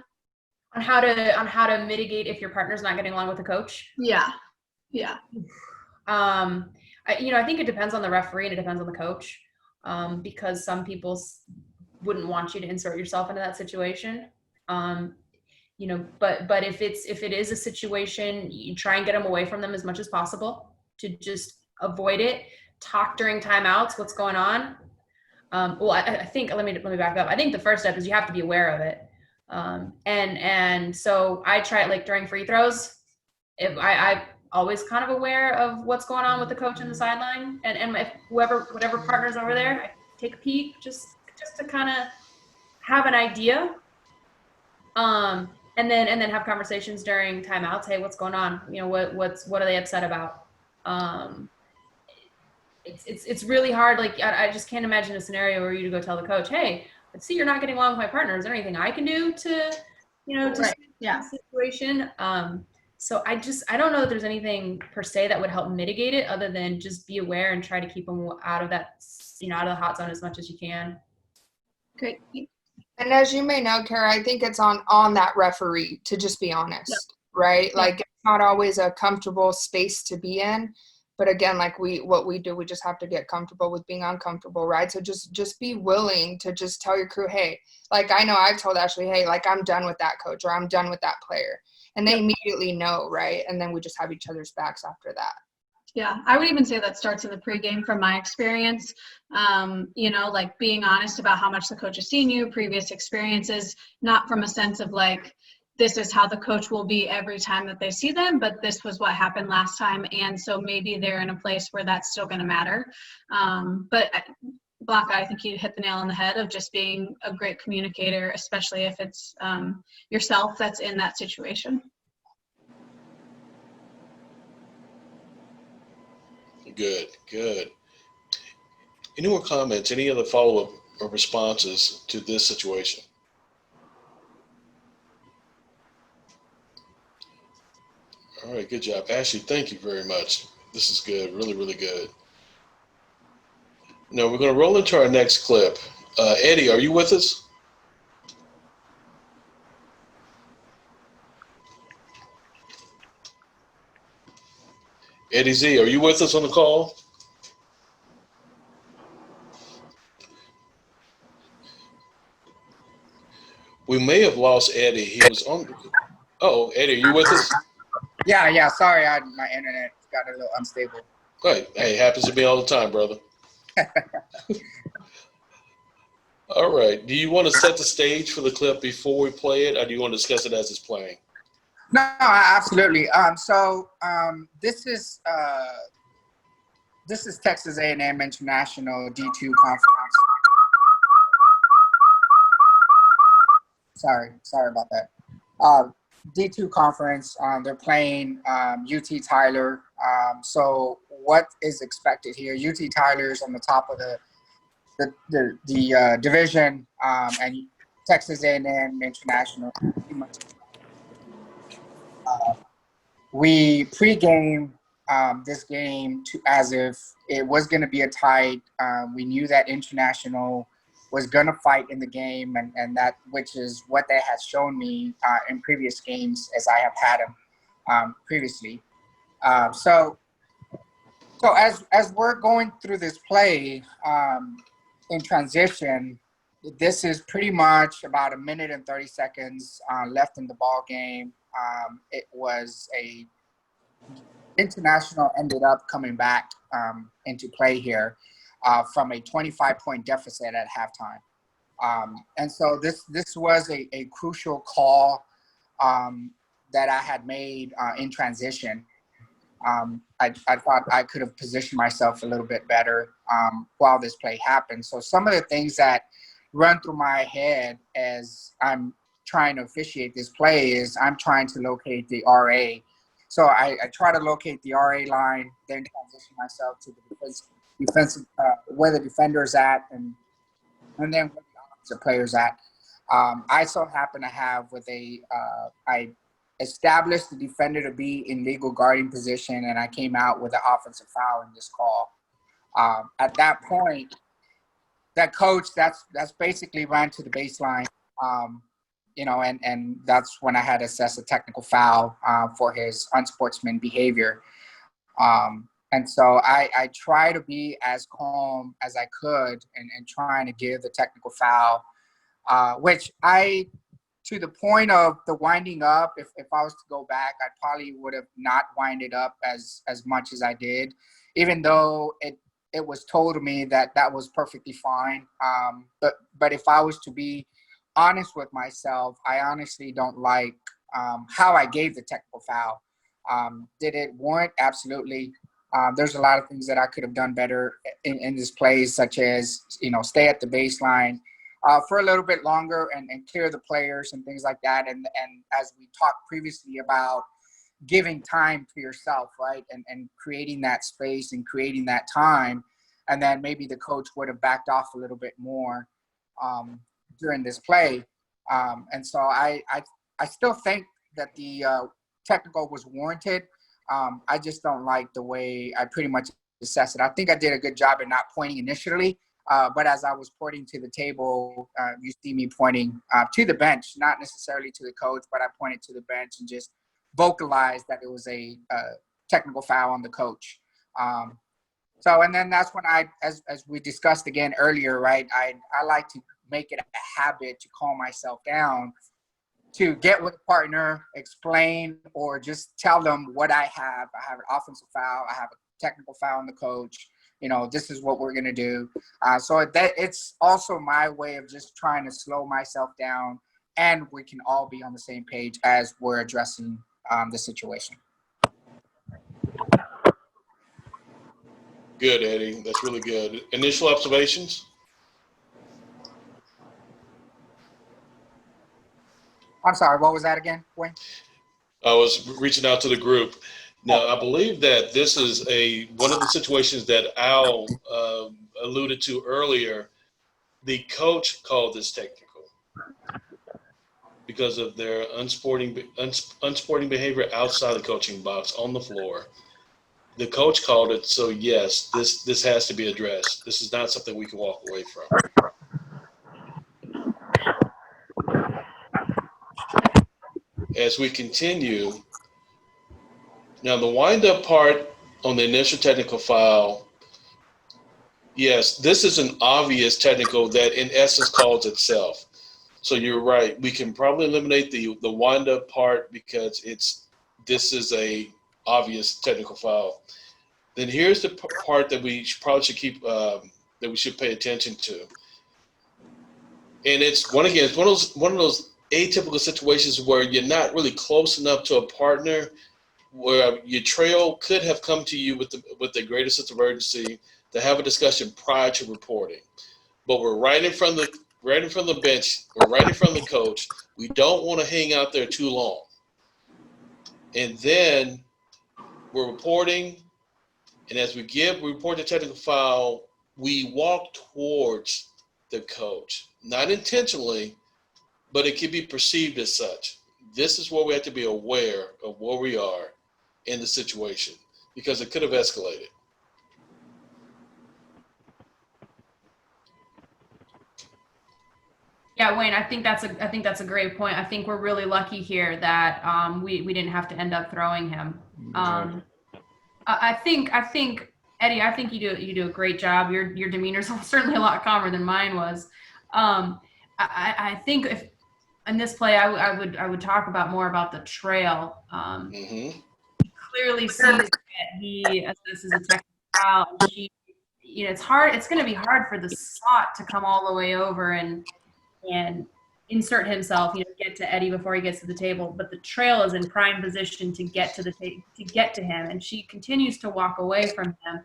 On how to mitigate if your partner's not getting along with the coach? Yeah. I think it depends on the referee and it depends on the coach, because some people wouldn't want you to insert yourself into that situation. But if it is a situation, you try and get them away from them as much as possible to just avoid it. Talk during timeouts. What's going on? I think let me back up. I think the first step is you have to be aware of it. And so I try it like during free throws. If I always kind of aware of what's going on with the coach in the sideline, and if whatever partner's over there, I take a peek just to kind of have an idea, and then have conversations during timeouts. Hey, what's going on? What are they upset about? It's really hard. Like I just can't imagine a scenario where you go tell the coach, hey, I see you're not getting along with my partner. Is there anything I can do to Right. Yeah. the situation? So I don't know that there's anything per se that would help mitigate it, other than just be aware and try to keep them out of that, out of the hot zone as much as you can. Great. And as you may know, Kara, I think it's on that referee to just be honest, right? Yep. Like, it's not always a comfortable space to be in. But again, like what we do, we just have to get comfortable with being uncomfortable, right? So just be willing to just tell your crew, hey, like I know I've told Ashley, hey, like I'm done with that coach, or I'm done with that player. And they immediately know, right? And then we just have each other's backs after that. Yeah, I would even say that starts in the pregame from my experience. Like being honest about how much the coach has seen you, previous experiences, not from a sense of like, this is how the coach will be every time that they see them, but this was what happened last time. And so maybe they're in a place where that's still going to matter. But Blanca, I think you hit the nail on the head of just being a great communicator, especially if it's yourself that's in that situation. Good. Any more comments? Any other follow-up or responses to this situation? All right, good job. Ashley, thank you very much. This is good, really, really good. Now we're going to roll into our next clip. Eddie, are you with us? Eddie Z, are you with us on the call? We may have lost Eddie. He was on. Oh, Eddie, are you with us? Yeah. Sorry, my internet got a little unstable. Right. Hey, happens to me all the time, brother. All right. Do you want to set the stage for the clip before we play it, or do you want to discuss it as it's playing? No, absolutely. This is Texas A&M International D2 conference. Sorry about that. D2 conference. They're playing UT Tyler. So what is expected here? UT Tyler's on the top of the division, and Texas A&M International. We pregame this game as if it was going to be a tie. We knew that International was going to fight in the game, and that, which is what they had shown me in previous games as I have had them previously. So as we're going through this play in transition, this is pretty much about 1 minute and 30 seconds left in the ball game. It was International ended up coming back into play here from a 25-point deficit at halftime. And so this was a crucial call that I had made in transition. I thought I could have positioned myself a little bit better while this play happened. So some of the things that run through my head as I'm trying to officiate this play is I'm trying to locate the RA. So I try to locate the RA line, then transition myself to the defensive where the defender is at, and then where the offensive player's at. I so happen to have I established the defender to be in legal guarding position, and I came out with an offensive foul in this call. At that point, that coach, that's basically ran to the baseline, and that's when I had to assess a technical foul for his unsportsman behavior. And so I try to be as calm as I could and trying to give the technical foul, which to the point of the winding up, if I was to go back, I probably would have not winded up as much as I did, even though it was told to me that was perfectly fine. But if I was to be honest with myself, I honestly don't like how I gave the technical foul. Did it warrant? Absolutely. There's a lot of things that I could have done better in this play, such as, stay at the baseline for a little bit longer and clear the players and things like that. And as we talked previously about giving time to yourself, right? And creating that space and creating that time. And then maybe the coach would have backed off a little bit more during this play. And so I still think that the technical was warranted. I just don't like the way I pretty much assessed it. I think I did a good job in not pointing initially. But as I was pointing to the table, you see me pointing to the bench, not necessarily to the coach, but I pointed to the bench and just vocalized that it was a technical foul on the coach. And then that's when as we discussed again earlier, right, I like to make it a habit to calm myself down, to get with a partner, explain, or just tell them what I have. I have an offensive foul. I have a technical foul on the coach. This is what we're going to do. So that it's also my way of just trying to slow myself down, and we can all be on the same page as we're addressing the situation. Good, Eddie. That's really good. Initial observations? I'm sorry, what was that again, Wayne? I was reaching out to the group. Now, I believe that this is one of the situations that Al alluded to earlier. The coach called this technical because of their unsporting behavior outside the coaching box on the floor. The coach called it, so yes, this has to be addressed. This is not something we can walk away from. As we continue, now the wind-up part on the initial technical foul, yes, this is an obvious technical that in essence calls itself. So you're right. We can probably eliminate the wind-up part because this is a obvious technical foul. Then here's the part that we probably should keep that we should pay attention to. And it's one of those atypical situations where you're not really close enough to a partner, where your trail could have come to you with the greatest sense of urgency to have a discussion prior to reporting. But we're right in front of the bench, we're right in front of the coach. We don't want to hang out there too long. And then we're reporting, and as we report the technical foul, we walk towards the coach. Not intentionally, but it can be perceived as such. This is where we have to be aware of where we are in the situation, because it could have escalated. Yeah, Wayne, I think that's a great point. I think we're really lucky here that we didn't have to end up throwing him. I think Eddie, I think you do a great job. Your demeanor's certainly a lot calmer than mine was. I think if in this play, I would talk more about the trail. Clearly sees that he assesses a technical foul. It's hard. It's going to be hard for the slot to come all the way over and and insert himself, get to Eddie before he gets to the table. But the trail is in prime position to get to him, and she continues to walk away from him.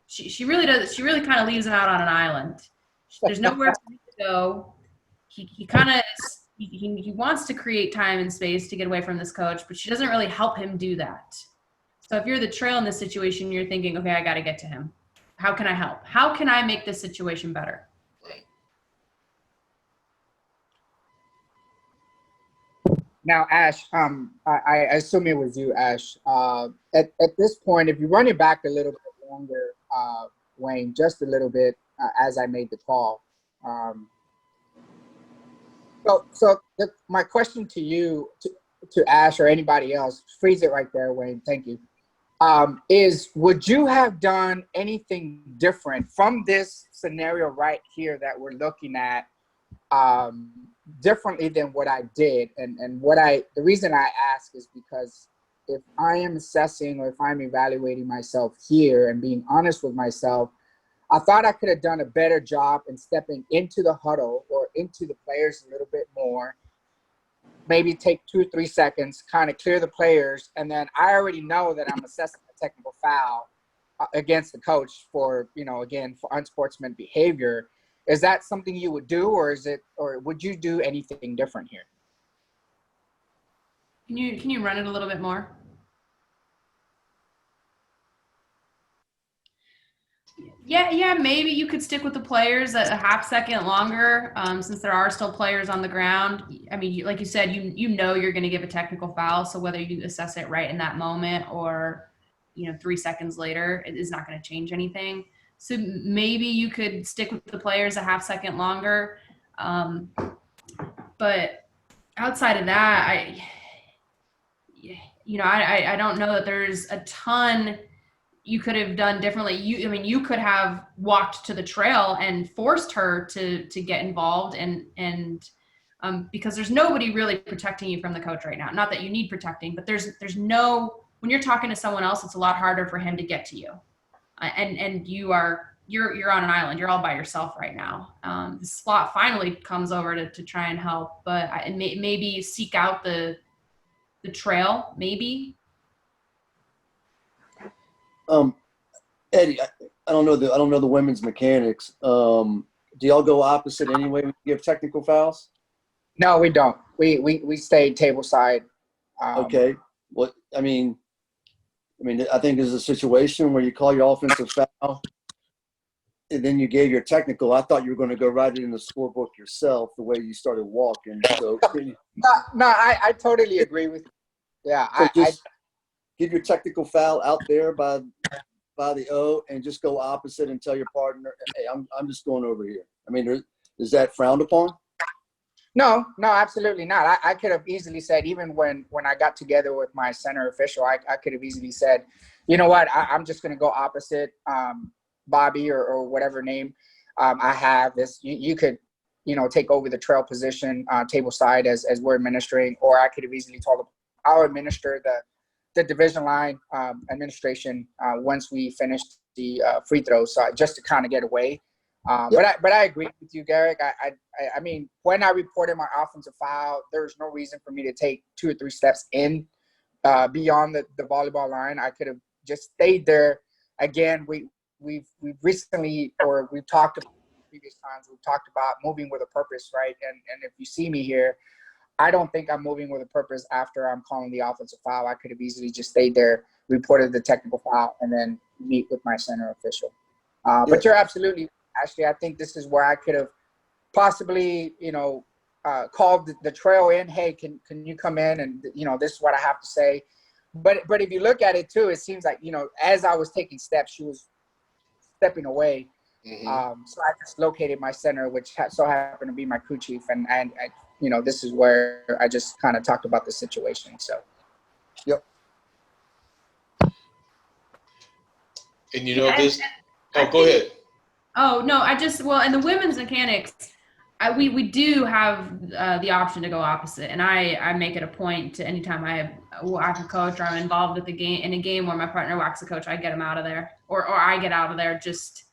She really does. She really kind of leaves him out on an island. There's nowhere for him to go. He kind of he wants to create time and space to get away from this coach, but she doesn't really help him do that. So if you're the trail in this situation, you're thinking, okay, I got to get to him. How can I help? How can I make this situation better? Now, Ash, I assume it was you, Ash. At this point, if you run it back a little bit longer, Wayne, just a little bit, as I made the call. My question to you, to Ash or anybody else, freeze it right there, Wayne. Thank you. Is would you have done anything different from this scenario right here that we're looking at? Differently than what I did, and the reason I ask is because if I am assessing or if I'm evaluating myself here and being honest with myself, I thought I could have done a better job in stepping into the huddle or into the players a little bit more, maybe take 2 or 3 seconds, kind of clear the players, and then I already know that I'm assessing a technical foul against the coach for, again, for unsportsmanlike behavior. Is that something you would do, or would you do anything different here? Can you run it a little bit more? Yeah, maybe you could stick with the players a half second longer, since there are still players on the ground. I mean, like you said, you're going to give a technical foul, so whether you assess it right in that moment or 3 seconds later, it is not going to change anything. So maybe you could stick with the players a half second longer. But outside of that, I don't know that there's a ton you could have done differently. You could have walked to the trail and forced her to get involved and because there's nobody really protecting you from the coach right now. Not that you need protecting, but there's no, when you're talking to someone else, it's a lot harder for him to get to you. And you're on an island. You're all by yourself right now. The slot finally comes over to try and help, but maybe seek out the trail. Maybe. Eddie, I don't know the women's mechanics. Do y'all go opposite anyway when you give technical fouls? No, we don't. We stay table side. Okay. What I mean, I think there's a situation where you call your offensive foul, and then you gave your technical. I thought you were going to go write it in the scorebook yourself, the way you started walking. So I totally agree with you. Yeah, so just give your technical foul out there by the O, and just go opposite and tell your partner, "Hey, I'm just going over here." I mean, is that frowned upon? No, absolutely not. I could have easily said, even when I got together with my center official, I could have easily said, you know what, I'm just going to go opposite Bobby or whatever name I have. This you could, take over the trail position table side as we're administering, or I could have easily told them I'll administer the division line administration once we finish the free throws, so just to kind of get away. But I agree with you, Garrick. I mean, when I reported my offensive foul, there's no reason for me to take 2 or 3 steps in beyond the volleyball line. I could have just stayed there. Again, we've recently, or we've talked about previous times, we've talked about moving with a purpose, right? And if you see me here, I don't think I'm moving with a purpose after I'm calling the offensive foul. I could have easily just stayed there, reported the technical foul, and then meet with my center official. But you're absolutely, Ashley, I think this is where I could have possibly, called the trail in. Hey, can you come in and, this is what I have to say. But if you look at it too, it seems like, as I was taking steps, she was stepping away. Mm-hmm. So I just located my center, which so happened to be my crew chief. And I, this is where I just kind of talked about the situation. So. Yep. And this. Oh, go ahead. Oh, no, and the women's mechanics, we do have the option to go opposite. And I make it a point to, anytime I whack a coach or I'm involved with in a game where my partner whacks a coach, I get him out of there, or I get out of there just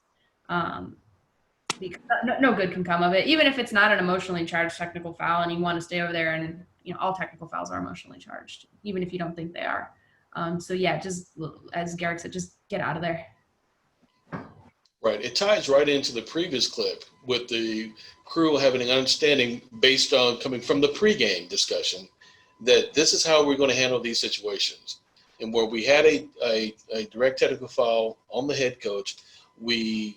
because no good can come of it. Even if it's not an emotionally charged technical foul and you want to stay over there, and all technical fouls are emotionally charged, even if you don't think they are. So yeah, just as Garrick said, just get out of there. Right. It ties right into the previous clip with the crew having an understanding based on coming from the pregame discussion that this is how we're going to handle these situations. And where we had a direct technical foul on the head coach, we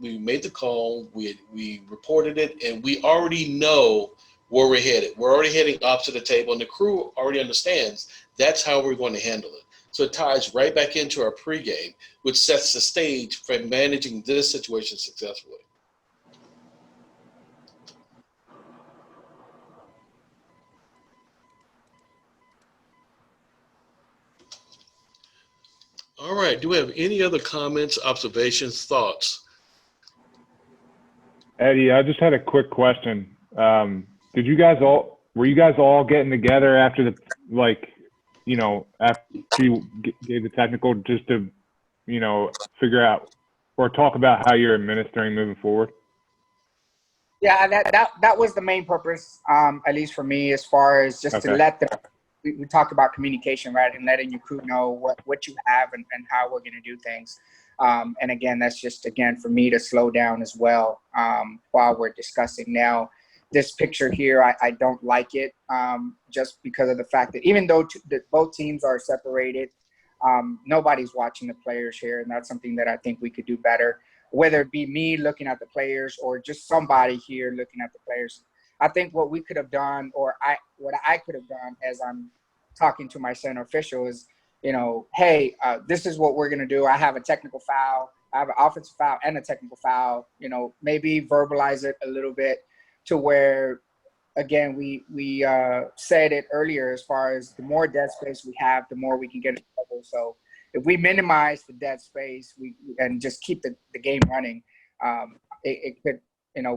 made the call, we reported it, and we already know where we're headed. We're already heading opposite the table, and the crew already understands that's how we're going to handle it. So it ties right back into our pregame, which sets the stage for managing this situation successfully. All right. Do we have any other comments, observations, thoughts? Eddie, I just had a quick question. Were you guys all getting together after after you gave the technical just to, figure out or talk about how you're administering moving forward? Yeah, that was the main purpose, at least for me, as far as just to let them. We talked about communication, right, and letting your crew know what you have and how we're going to do things. And again, that's just for me to slow down as well while we're discussing. Now, this picture here, I don't like it just because of the fact that even though both teams are separated, nobody's watching the players here, and that's something that I think we could do better. Whether it be me looking at the players or just somebody here looking at the players. I think what we could have done, or what I could have done as I'm talking to my center official is, hey, this is what we're going to do. I have a technical foul. I have an offensive foul and a technical foul. Maybe verbalize it a little bit to where, again, we said it earlier as far as the more dead space we have, the more we can get in trouble. So if we minimize the dead space and just keep the game running, it could,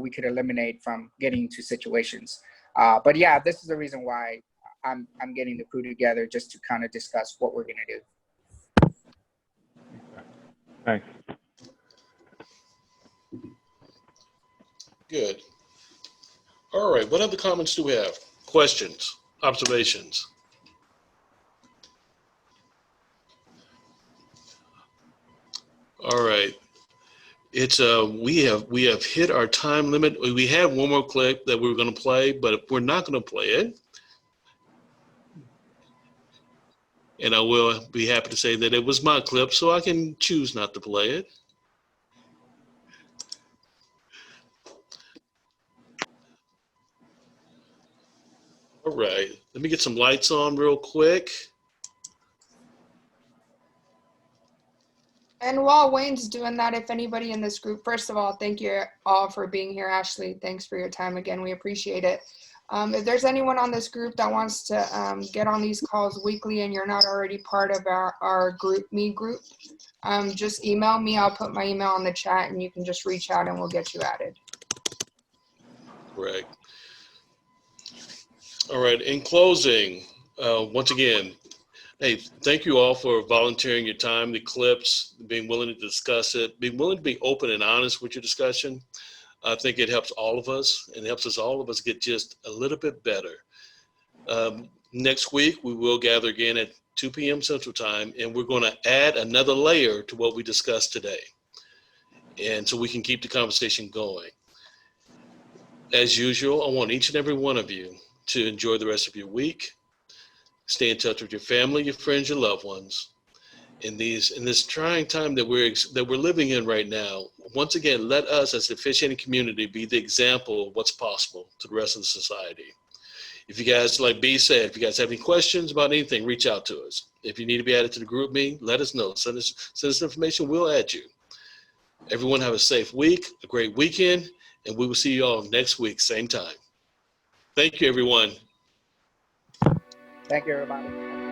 we could eliminate from getting into situations. But yeah, this is the reason why I'm getting the crew together, just to kind of discuss what we're going to do. Thanks. Good. All right. What other comments do we have? Questions, observations? All right. It's we have hit our time limit. We had one more clip that we were going to play, but we're not going to play it. And I will be happy to say that it was my clip, so I can choose not to play it. All right. Let me get some lights on real quick. And while Wayne's doing that, if anybody in this group, first of all, thank you all for being here. Ashley, thanks for your time again. We appreciate it. If there's anyone on this group that wants to get on these calls weekly and you're not already part of our group, just email me. I'll put my email in the chat and you can just reach out and we'll get you added. Right. All right. In closing, once again, hey, thank you all for volunteering your time, the clips, being willing to discuss it, being willing to be open and honest with your discussion. I think it helps all of us, and helps us all of us get just a little bit better. Next week, we will gather again at 2 p.m. Central Time, and we're going to add another layer to what we discussed today. And so we can keep the conversation going. As usual, I want each and every one of you to enjoy the rest of your week. Stay in touch with your family, your friends, your loved ones. In this trying time that we're living in right now, once again, let us as the officiating community be the example of what's possible to the rest of the society. If you guys, like B said, if you guys have any questions about anything, reach out to us. If you need to be added to the group meeting, let us know. Send us information, we'll add you. Everyone have a safe week, a great weekend, and we will see you all next week, same time. Thank you, everyone. Thank you, everybody.